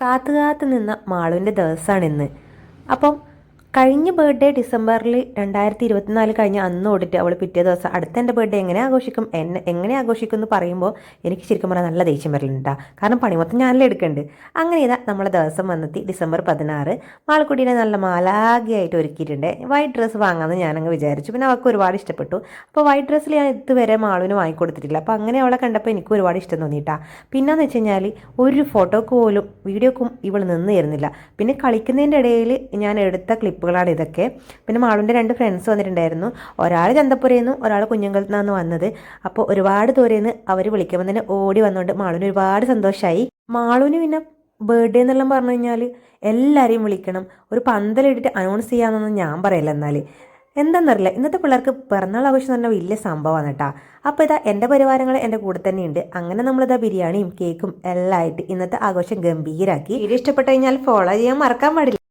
കാത്തു കാത്തു നിന്ന മാളുവിൻ്റെ ദിവസമാണിന്ന്. അപ്പം കഴിഞ്ഞ ബർത്ത്ഡേ ഡിസംബറിൽ 2024 കഴിഞ്ഞ അന്ന് ഓടിട്ട് അവൾ പിറ്റേ ദിവസം അടുത്ത എൻ്റെ ബർത്ത്ഡേ എങ്ങനെ ആഘോഷിക്കും എന്ന് പറയുമ്പോൾ എനിക്ക് ശരിക്കും പറഞ്ഞാൽ നല്ല ദേഷ്യം വരലുണ്ടാ. കാരണം പണി മൊത്തം ഞാനല്ലേ എടുക്കുന്നുണ്ട്. അങ്ങനെ ഇതാ നമ്മളെ ദിവസം വന്നെത്തി ഡിസംബർ 16. മാൾക്കുട്ടീനെ നല്ല മാലാഖയായിട്ട് ഒരുക്കിയിട്ടുണ്ട്. വൈറ്റ് ഡ്രസ്സ് വാങ്ങാമെന്ന് ഞാനങ്ങ് വിചാരിച്ചു. പിന്നെ അവൾക്ക് ഒരുപാട് ഇഷ്ടപ്പെട്ടു. അപ്പോൾ വൈറ്റ് ഡ്രസ്സിൽ ഞാൻ ഇതുവരെ മാളുവിന് വാങ്ങിക്കൊടുത്തിട്ടില്ല. അപ്പോൾ അങ്ങനെ അവളെ കണ്ടപ്പോൾ എനിക്ക് ഒരുപാട് ഇഷ്ടം തോന്നിയിട്ടാ. പിന്നെയെന്ന് വെച്ച് കഴിഞ്ഞാൽ ഒരു ഫോട്ടോക്ക് പോലും വീഡിയോക്കും ഇവൾ നിന്ന് തരുന്നില്ല. പിന്നെ കളിക്കുന്നതിൻ്റെ ഇടയിൽ ഞാൻ എടുത്ത ക്ലിപ്പുകളാണ് ഇതൊക്കെ. പിന്നെ മാളുവിൻ്റെ 2 ഫ്രണ്ട്സ് വന്നിട്ടുണ്ടായിരുന്നു. ഒരാൾ ചന്തപ്പുരയിൽ നിന്നും ഒരാൾ കുഞ്ഞങ്കലത്തു നിന്നാണ് വന്നത്. അപ്പോൾ ഒരുപാട് ദൂരേന്ന് അവർ വിളിക്കുമ്പോൾ തന്നെ ഓടി വന്നുകൊണ്ട് മാളുവിന് ഒരുപാട് സന്തോഷമായി. മാളുവിന് പിന്നെ ബർത്ത്ഡേ എന്നെല്ലാം പറഞ്ഞു കഴിഞ്ഞാൽ എല്ലാവരെയും വിളിക്കണം, ഒരു പന്തലിട്ടിട്ട് അനൗൺസ് ചെയ്യാമെന്നൊന്നും ഞാൻ പറയില്ല. എന്നാൽ എന്താണെന്നറിയില്ല, ഇന്നത്തെ പിള്ളേർക്ക് പിറന്നാൾ ആഘോഷം എന്ന് പറഞ്ഞാൽ വലിയ സംഭവമാണ് കേട്ടോ. അപ്പോൾ ഇതാ എൻ്റെ പരിവാരങ്ങൾ എൻ്റെ കൂടെ തന്നെയുണ്ട്. അങ്ങനെ നമ്മളിതാ ബിരിയാണിയും കേക്കും എല്ലാം ആയിട്ട് ഇന്നത്തെ ആഘോഷം ഗംഭീരാക്കി. വീഡിയോ ഇഷ്ടപ്പെട്ടു കഴിഞ്ഞാൽ ഫോളോ ചെയ്യാൻ മറക്കാൻ പാടില്ല.